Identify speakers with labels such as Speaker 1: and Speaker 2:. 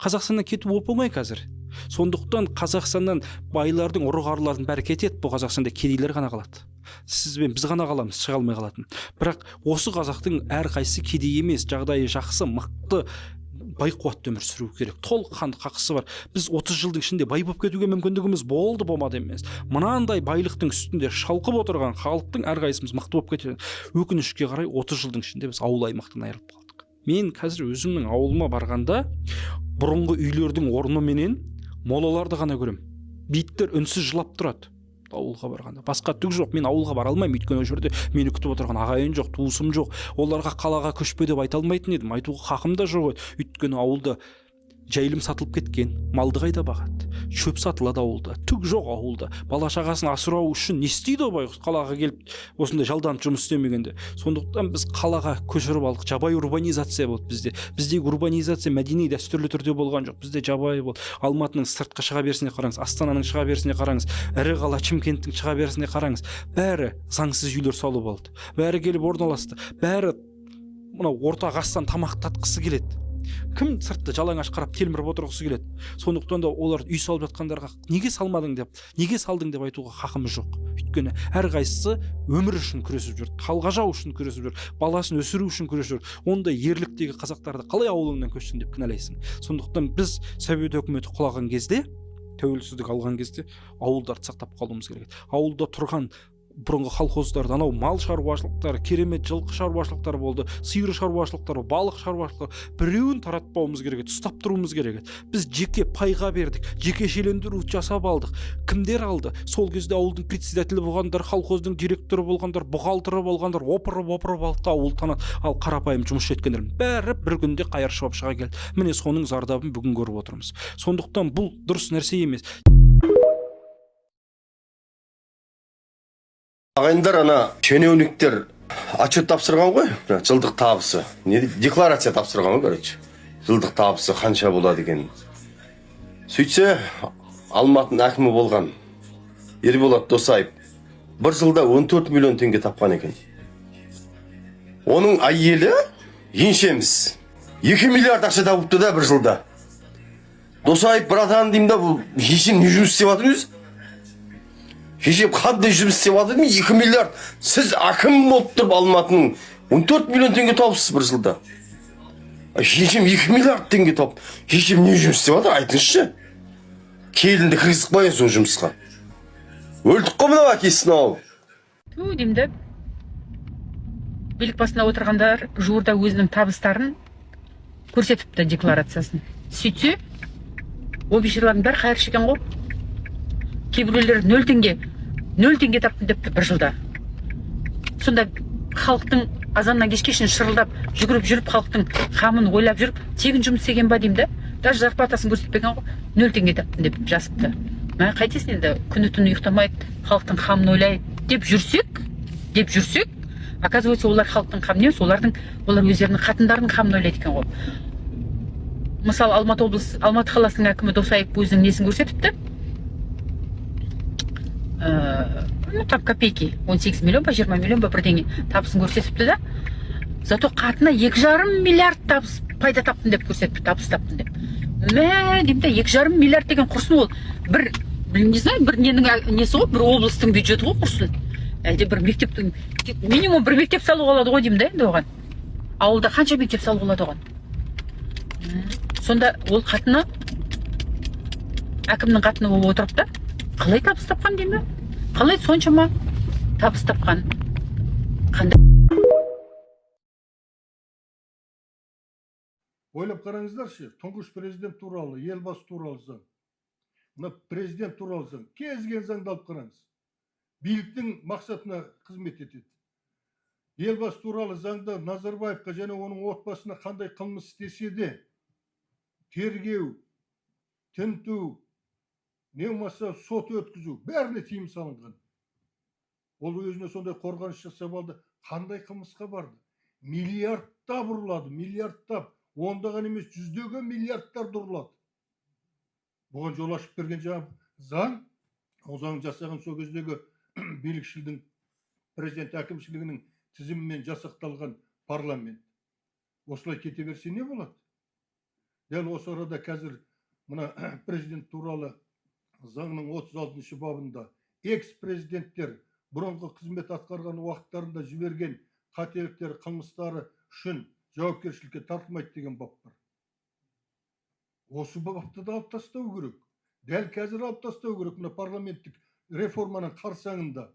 Speaker 1: Қазақстаннан кету оп-оңай қазір. Сондықтан Қазақстаннан байлардың, ұры-қарылардың бәрі кетеді, бұл Қазақстанда кедейлер ғана қалады. Сіз бен біз ғана қаламыз, шыға алмай қалатын. Бірақ осы қазақтың әрқайсысы кедей емес, жағдайы жақсы, мықты, бай қуатты өмір сүру керек. Толыққанды хақысы бар. Біз 30 жылдың ішінде бай болып кетуге мүмкіндігіміз болды, болмады емес. Мынандай байлықтың үстінде шалқып отырған халықтың әрқайсымыз мықты болып кетеді. Өкінішке қарай 30 жылдың ішінде біз ауыл аймақтан айырылып қалдық. Мен қазір өзімнің ауылыма барғанда бұрынғы үйлердің орны менен молаларды ғана көрем. Биттер үнсіз жылап тұрады. Ауылға барғанда басқа түк жоқ. Мен ауылға бара алмаймын, өйткені ол жерде мені күтіп отырған ағайын жоқ, туысым жоқ. Оларға қалаға көшпе деп айта алмайтын едім, айтуға хақым да жоқ еді. Өйткені ауылда жайылым сатылып кеткен, малды қайда бағады, шөп сатылады ауылда, түк жоқ ауылда. Бала шағасын асырау үшін не істейді бай қалаға келіп осындай жалданып жұмыс істемегенде. Сондықтан біз қалаға көшіріп алдық. Жабайы урбанизация болды бізде. Біздегі урбанизация мәдени дәстүрлі түрде болған жоқ. Бізде жабайы болды. Алматының сыртқа шыға берісіне қараңыз, Астананың шыға берісіне қараңыз, ірі қала Шымкенттің шыға берісіне қараңыз. Бәрі заңсыз үйлер салып алды. Бәрі келіп орналасты. Бәрі мынау орта ғасырдан тамақ татқысы келеді. Кім сыртты жалаңаш қарап телміріп отырғысы келеді. Сондықтан да олар үй салып жатқандарға неге салмадың деп, неге салдың деп айтуға хақымыз жоқ. Өйткені әрқайсысы өмір үшін күресіп жүр, талғажау үшін күресіп жүр, баласын өсіру үшін күресіп жүр. Ондай ерліктегі қазақтарды қалай ауылыңнан көшсің деп кінәлайсың. Сондықтан біз Совет өкіметі құлаған кезде, тәуелсіздік алған кезде ауылдарды сақтап қалуымыз керек. Ауылда тұрған бұрынғы колхоздарды, анау мал шаруашылықтары, керемет жылқы шаруашылықтары болды, сиыр шаруашылықтары, балық шаруашылықтары, біреуін таратпауымыз керек еді, ұстап тұруымыз керек еді. Біз жеке пайға бердік, жеке шелендіру жасап алдық. Кімдер алды? Сол кезде ауылдың председателі болғандар, колхоздың директоры болғандар, бұғалтыры болғандар, опырып алды ауыл танады. Ал қарапайым жұмысшы еткендер бәрі бір күнде қайыр шауып шыға келді. Міне соның зардабын бүгін көріп отырмыз. Сондықтан бұл дұрыс нәрсе емес.
Speaker 2: Ағайындар, ана шенеуніктер отчет тапсырған ғой, жылдық табысы. Декларация тапсырған ғой, короче. Жылдық табысы қанша болады екен. Сөйтсе, Алматының әкімі болған Ерболат Досаев бір жылда 14 миллион теңге тапқан екен. Оның әйелі еншеміз 2 миллиард ақша тауыпты да бір жылда. Досаев братан деймін да, бұл еншем не жұмыс істеп жатыр өзі? Шешем қандай жұмыс істеп жатыр деймін, 2 миллиард. Сіз әкім болып тұрып Алматының 14 миллион теңге тауыпсыз бір жылда. Шешем 2 миллиард теңге тауып. Шешем не жұмыс істеп жатыр, айтыңызшы. Келінді кіргізіп қояйын сол жұмысқа. Өлдік қой мынау әкесін ал.
Speaker 3: Деймін де, билік басында отырғандар жуырда өзінің табыстарын көрсетіпті декларациясын. Сөйтсе, обещайлардың бәрі қайыршы екен ғой. Кейбіреулер 0 теңге таптым депті бір жылда. Сонда халықтың азаннан кешке шейін шырылдап жүгіріп жүріп, халықтың қамын ойлап жүріп, тегін жұмыс істеген ба деймін де, даже зарплатасын көрсетпеген ғой, 0 теңге таптым деп жазыпты. Мә қайтесің енді, күні түні ұйықтамайды, халықтың қамын ойлайды деп жүрсек, оказывается, олар халықтың қамын емес, олар өздерінің қатындарының қамын ойлайды екен ғой. Мысалы, Алматы қаласының әкімі Досаев өзінің несін көрсетіпті. Там копейки, 18 миллион ба, 20 миллион ба бірдеңе табысын көрсетіпті да. Зато қатына 2,5 миллиард табыс пайда таптым деп көрсетіпті, табыс таптым деп. Мә, деймін де, 2,5 миллиард деген құрсын ол. Не знаю, бір ненің несі ғой, бір облыстың бюджеті ғой құрсын. Әлде бір мектептің, минимум бір мектеп салу болады ғой деймін де енді оған. Ауылда қанша мектеп салу болады оған? Сонда ол қатына, әкімнің қатыны болып отырып та, қалай табыс тапқан деймін? Қалай соншама табыс тапқан? Қандай?
Speaker 4: Ойлап қараңыздаршы, тұңғыш президент туралы, елбасы туралы заң. Мына президент туралы заң. Кез келген заңды алып қараңыз. Биліктің мақсатына қызмет етеді. Елбасы туралы заңда Назарбаевқа және оның отбасына қандай қылмыс істесе де, тергеу, тінту, не болмаса сот өткізу, бәріне тыйым салынған. Ол өзіне сондай қорғаныс жасап алды. Қандай қылмысқа барды? Миллиардтап ұрылады, миллиардтап. Ондаған емес, жүздеген миллиардтар ұрылады. Бұған жол ашып берген заң, ол заң жасаған сол кездегі билікшілдің, президент әкімшілігінің тізімімен жасақталған парламент. Осылай кете берсе не болады? Дәл осы арада қазір мына президент туралы заңның 36 бабында экс-президенттер бұрынғы қызмет атқарған уақыттарында жіберген қателіктер, қылмыстары үшін жауапкершілікке тартылмайды деген бап бар. Осы бапты да алып тастау керек. Дәл қазір алып тастау керек мына парламенттік реформаның қарсаңында.